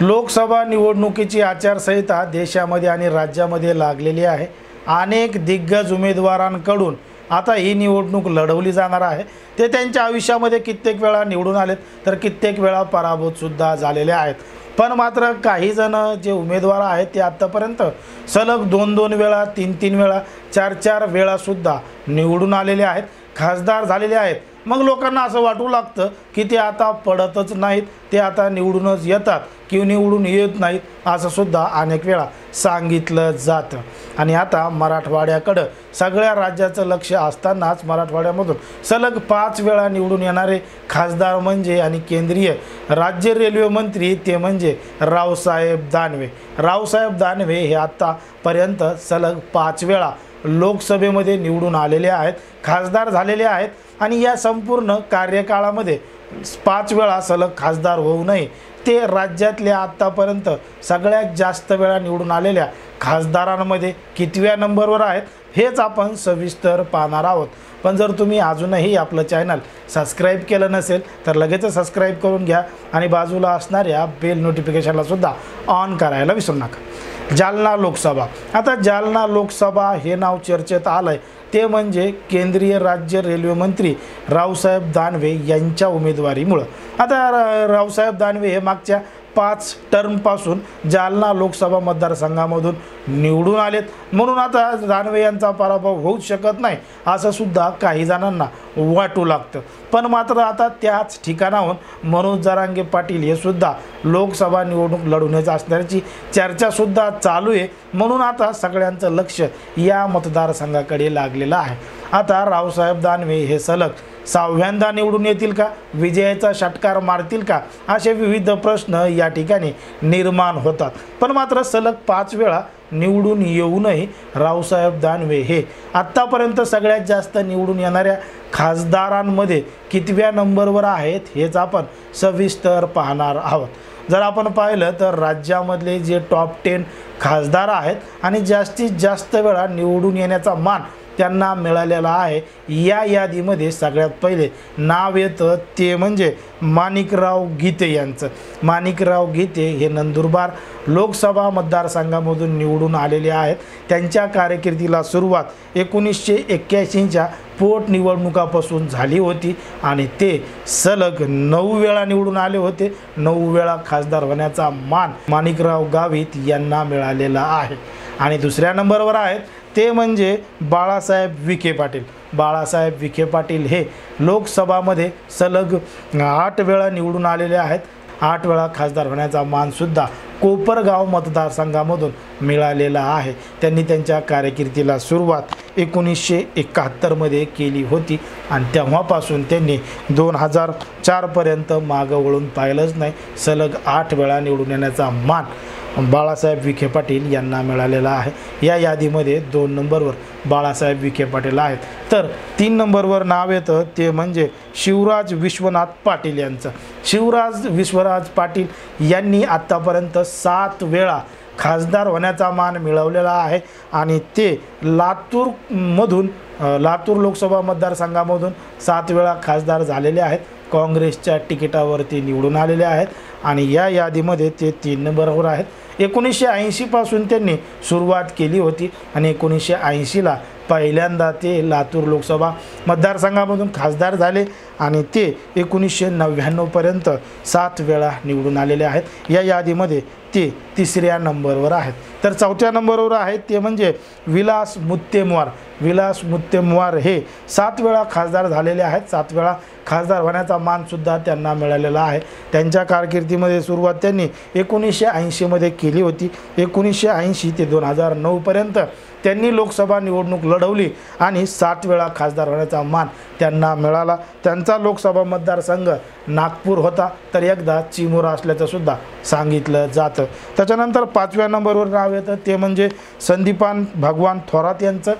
लोकसभा निवडणुकीची आचारसंहिता देशामध्ये आणि राज्यामध्ये लागलेली आहे। अनेक दिग्गज उमेदवारांकडून आता ही निवडणूक लढवली जाणार आहे। ते त्यांच्या आयुष्यामध्ये कित्येक वेळा निवडून आलेत तर कित्येक वेळा पराभूत सुद्धा झालेले आहेत। पण मात्र काही जण जे उमेदवार आहेत ते आतापर्यंत सलग 2-2 वेळा 3-3 वेळा 4-4 वेळा सुद्धा निवडून आलेले आहेत, खासदार झालेले आहेत। मग लोकांना असं वाटू लागतं की ते आता पडतच नाहीत, ते आता निवडूनच येतात किंवा निवडून येत नाहीत असं सुद्धा अनेक वेळा सांगितलं जातं। आणि आता मराठवाड्याकडे सगळ्या राज्याचं लक्ष असतानाच मराठवाड्यामधून सलग 5 वेळा निवडून येणारे खासदार म्हणजे आणि केंद्रीय राज्य रेल्वे मंत्री ते म्हणजे रावसाहेब दानवे। रावसाहेब दानवे हे आतापर्यंत सलग 5 वेळा लोकसभेमध्ये निवडून आलेले आहेत, खासदार झालेले आहेत। आणि या संपूर्ण कार्यकाळामध्ये 5 वेळा सलग खासदार होऊनही ते राज्यातल्या आतापर्यंत सगळ्यात जास्त वेळा निवडून आलेल्या खासदारांमध्ये कितव्या नंबरवर आहेत हेच आपण सविस्तर पाहणार आहोत। पण जर तुम्ही अजूनही आपलं चॅनल सबस्क्राईब केलं नसेल तर लगेच सबस्क्राईब करून घ्या आणि बाजूला असणाऱ्या बेल नोटिफिकेशनला सुद्धा ऑन करायला विसरू नका। जालना लोकसभा, आता जालना लोकसभा हे नाव चर्चेत आलंय ते म्हणजे केंद्रीय राज्य रेल्वे मंत्री रावसाहेब दानवे यांच्या उमेदवारीमुळे। आता रावसाहेब दानवे हे मागच्या 5 टर्मपासून जालना लोकसभा मतदारसंघामधून निवडून आलेत, म्हणून आता दानवे यांचा पराभव होऊच शकत नाही असं सुद्धा काही जणांना वाटू लागतं। पण मात्र आता त्याच ठिकाणाहून मनोज जरांगे पाटील हे सुद्धा लोकसभा निवडणूक लढवण्याची असण्याची चर्चा सुद्धा चालू आहे, म्हणून आता सगळ्यांचं लक्ष या मतदारसंघाकडे लागलेलं आहे। आता रावसाहेब दानवे हे सलग 6व्यांदा निवडून येतील का, विजयाचा षटकार मारतील का, असे विविध प्रश्न या ठिकाणी निर्माण होतात। पण मात्र सलग 5 वेळा निवडून येऊनही रावसाहेब दानवे हे आत्तापर्यंत सगळ्यात जास्त निवडून येणाऱ्या खासदारांमध्ये कितव्या नंबरवर आहेत हेच आपण सविस्तर पाहणार आहोत। जर आपण पाहिलं तर राज्यामधले जे टॉप 10 खासदार आहेत आणि जास्तीत जास्त वेळा निवडून येण्याचा मान त्यांना मिळालेला आहे, या यादीमध्ये सगळ्यात पहिले नाव येतं ते म्हणजे माणिकराव गीते यांचं। माणिकराव गीते हे नंदुरबार लोकसभा मतदारसंघामधून निवडून आलेले आहेत। त्यांच्या कारकिर्दीला सुरुवात 1981च्या पोटनिवडणुकापासून झाली होती आणि ते सलग 9 वेळा निवडून आले होते। 9 वेळा खासदार होण्याचा मान माणिकराव गावित यांना मिळालेला आहे। आणि दुसऱ्या नंबरवर आहेत ते म्हणजे बाळासाहेब विखे पाटील। बाळासाहेब विखे पाटील हे लोकसभामध्ये सलग 8 वेळा निवडून आलेले आहेत। 8 वेळा खासदार होण्याचा मानसुद्धा कोपरगाव मतदारसंघामधून मिळालेला आहे। त्यांनी त्यांच्या कारकिर्दीला सुरुवात 1971मध्ये केली होती आणि तेव्हापासून त्यांनी 2004 पर्यंत मागं वळून पाहिलंच नाही। सलग 8 वेळा निवडून येण्याचा मान बाळासाहेब विखे पाटील यांना मिळालेला आहे। या यादीमध्ये 2 नंबरवर बाळासाहेब विखे पाटील आहेत, तर 3 नंबरवर नाव येतं ते म्हणजे शिवराज विश्वनाथ पाटील यांचं। शिवराज विश्वराज पाटील यांनी आत्तापर्यंत 7 वेळा खासदार होण्याचा मान मिळवलेला आहे आणि ते लातूरमधून लातूर लोकसभा मतदारसंघामधून 7 वेळा खासदार झालेले आहेत। काँग्रेसच्या तिकिटावरती निवडून आलेले आहेत आणि या यादीमध्ये ते 3 नंबरवर आहेत। 1980 पासून त्यांनी सुरुवात केली होती आणि 1980ला पहिल्यांदा ते लातूर लोकसभा मतदारसंघामधून खासदार झाले आणि ते 1999 पर्यंत 7 वेळा निवडून आलेले आहेत। या यादीमध्ये ते 3ऱ्या नंबरवर आहेत। तर 4थ्या नंबरवर आहेत ते म्हणजे विलास मुत्तेमवार। विलास मुत्तेमवार हे 7 वेळा खासदार झालेले आहेत। 7 वेळा खासदार होण्याचा मानसुद्धा त्यांना मिळालेला आहे। त्यांच्या कारकिर्दीमध्ये सुरुवात त्यांनी 1980मध्ये केली होती। 1980 ते 2009 पर्यंत त्यांनी लोकसभा निवडणूक लढवली आणि 7 वेळा खासदार होण्याचा मान त्यांना मिळाला। त्यांचा लोकसभा मतदारसंघ नागपूर होता, तर एकदा चिमूरा असल्याचं सुद्धा सांगितलं जातं। त्याच्यानंतर 5व्या नंबरवर नाव येतं ते म्हणजे संदीपान भगवान थोरात यांचं।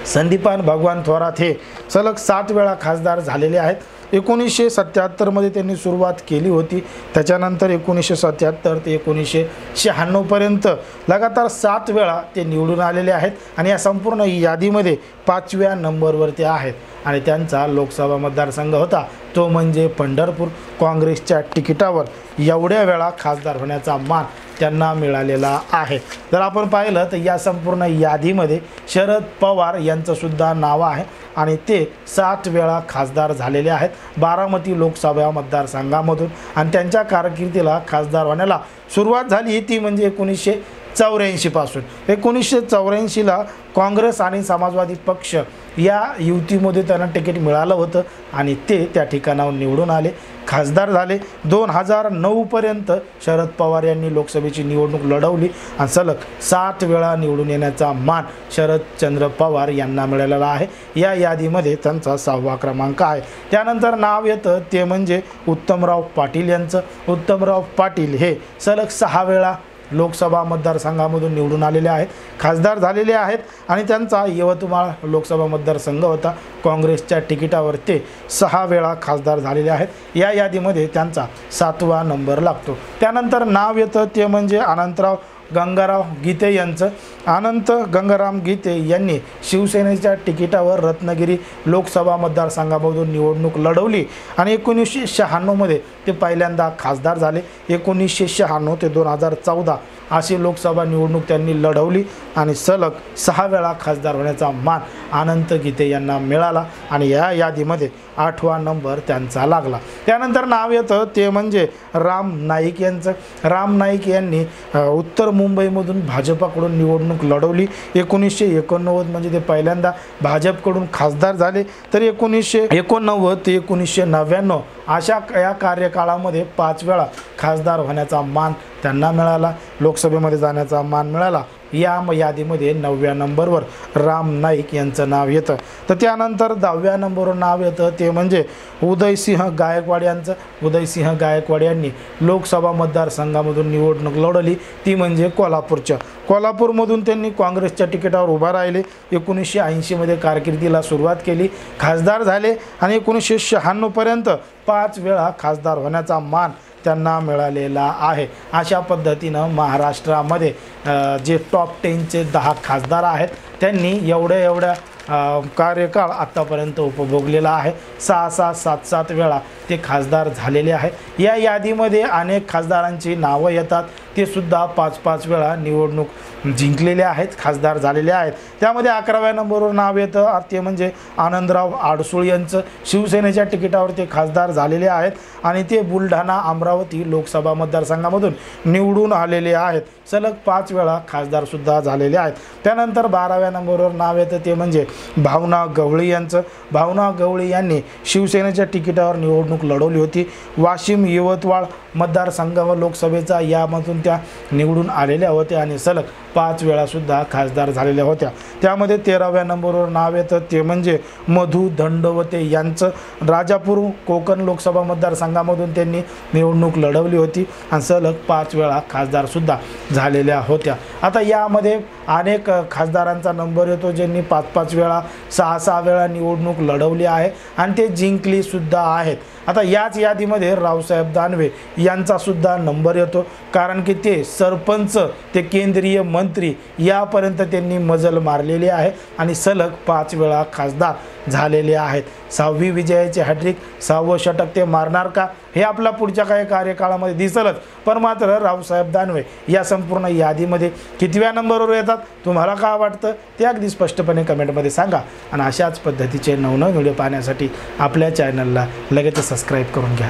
संदीपान भगवान थोरात हे सलग 7 वेळा खासदार झालेले आहेत 1977 मध्ये त्यांनी सुरुवात केली होती। त्याच्यानंतर 1977 ते 1996 पर्यंत लगातार 7 वेळा ते निवडून आलेले आहेत आणि या संपूर्ण यादीमध्ये 5व्या नंबरवरती आहेत आणि त्यांचा लोकसभा मतदारसंघ होता तो म्हणजे पंढरपूर। काँग्रेसच्या तिकिटावर एवढ्या वेळा खासदार होण्याचा मान त्यांना मिळालेला आहे। जर आपण पाहिलं तर या संपूर्ण यादीमध्ये शरद पवार यांचं सुद्धा नाव आहे आणि ते 7 वेळा खासदार झालेले आहेत बारामती लोकसभा मतदारसंघामधून आणि त्यांच्या कारकिर्दीला खासदार होण्याला सुरुवात झाली ती म्हणजे 1984 पासून। 1984ला काँग्रेस आणि समाजवादी पक्ष या युतीमध्ये त्यांना तिकीट मिळालं होतं आणि ते त्या ठिकाणावर निवडून आले, खासदार झाले। 2009 पर्यंत शरद पवार यांनी लोकसभेची निवडणूक लढवली आणि सलग 7 वेळा निवडून येण्याचा मान शरदचंद्र पवार यांना मिळालेला आहे। या यादीमध्ये त्यांचा 6वा क्रमांक आहे। त्यानंतर नाव येतं ते म्हणजे उत्तमराव पाटील यांचं। उत्तमराव पाटील हे सलग 6 वेळा लोकसभा मतदारसंघामधून निवडून आलेले आहेत, खासदार झालेले आहेत आणि त्यांचा यवतमाळ लोकसभा मतदारसंघ होता। काँग्रेसच्या तिकिटावर ते 6 वेळा खासदार झालेले आहेत। या यादीमध्ये त्यांचा 7वा नंबर लागतो। त्यानंतर नाव येतं ते म्हणजे अनंतराव गंगाराम गीते यांचं। अनंत गंगाराम गीते यांनी शिवसेनेच्या तिकिटावर रत्नागिरी लोकसभा मतदारसंघामधून निवडणूक लढवली आणि 1996 मध्ये ते पहिल्यांदा खासदार झाले। 1996 ते 2014 अशी लोकसभा निवडणूक त्यांनी लढवली आणि सलग 6 वेळा खासदार होण्याचा मान अनंत गीते यांना मिळाला आणि या यादीमध्ये 8वा नंबर त्यांचा लागला। त्यानंतर नाव येतं ते म्हणजे राम नाईक यांचं। राम नाईक यांनी उत्तर मुंबईमधून भाजपकडून निवडणूक लढवली। 1989 म्हणजे ते पहिल्यांदा भाजपकडून खासदार झाले, तर 1989 ते 1999 अशा या कार्यकाळामध्ये 5 वेळा खासदार होण्याचा मान त्यांना मिळाला, लोकसभेमध्ये जाण्याचा मान मिळाला। या यादीमध्ये 9व्या नंबरवर राम नाईक यांचं नाव येतं। तर त्यानंतर 10व्या नंबरवर नाव येतं ते म्हणजे उदयसिंह गायकवाड यांचं। उदयसिंह गायकवाड यांनी लोकसभा मतदारसंघामधून निवडणूक लढवली ती म्हणजे कोल्हापूरच्या। कोल्हापूरमधून त्यांनी काँग्रेसच्या तिकिटावर उभा राहिले। 1980 मध्ये कारकिर्दीला सुरुवात केली, खासदार झाले आणि 1996 पर्यंत 5 वेळा खासदार होण्याचा मान त्यांना मिळालेला आहे। अशा पद्धतीनं महाराष्ट्रामध्ये जे टॉप 10चे 10 खासदार आहेत त्यांनी एवढ्या कार्यकाळ आतापर्यंत उपभोगलेला आहे। 6-6, 7-7 वेळा ते खासदार झालेले आहे। या यादीमध्ये अनेक खासदारांची नावं येतात, ते सुद्धा 5-5 वेळा निवडणूक जिंकलेले आहेत, खासदार झालेले आहेत। त्यामध्ये 11व्या नंबरवर नाव येतं ते म्हणजे आनंदराव अडसूळ यांचं। शिवसेनेच्या तिकिटावर ते खासदार झालेले आहेत आणि ते बुलढाणा अमरावती लोकसभा मतदारसंघामधून निवडून आलेले आहेत, सलग 5 वेळा खासदार सुद्धा झालेले आहेत। त्यानंतर 12व्या नंबरवर नाव येतं ते म्हणजे भावना गवळी यांचं। भावना गवळी यांनी शिवसेनेच्या तिकिटावर निवडणूक लढवली होती। वाशिम यवतमाळ मतदारसंघावर लोकसभेचा यामधून त्या निवडून आलेल्या होत्या आणि सलग 5 वेळा सुद्धा खासदार झालेल्या होत्या। त्यामध्ये 13व्या नंबरवर नाव येतं ते म्हणजे मधु दंडवते यांचं। राजापूर कोकण लोकसभा मतदारसंघामधून त्यांनी निवडणूक लढवली होती आणि सलग 5 वेळा खासदार सुद्धा झालेल्या होत्या। आता यामध्ये अनेक खासदारांचा नंबर येतो ज्यांनी 5-5 वेळा 6-6 वेळा निवडणूक लढवली आहे आणि ते जिंकली सुद्धा आहेत। आता याच यादीमध्ये रावसाहेब दानवे यांचा सुद्धा नंबर येतो, कारण की ते सरपंच ते केंद्रीय मंत्री यापर्यंत त्यांनी मजल मारलेली आहे आणि सलग 5 वेळा खासदार झालेले आहेत। 6वी विजयाची हॅट्रिक, 6वं षटक ते मारणार का हे आपल्या पुढच्या काही कार्यकाळामध्ये दिसलच, पण मात्र रावसाहेब दानवे या संपूर्ण यादीमध्ये कितव्या नंबरवर येतात तुम्हाला काय वाटतं ते अगदी स्पष्टपणे कमेंटमध्ये सांगा आणि अशाच पद्धतीचे नवनवीन व्हिडिओ पाहण्यासाठी आपल्या चॅनलला लगेच सबस्क्राईब करून घ्या।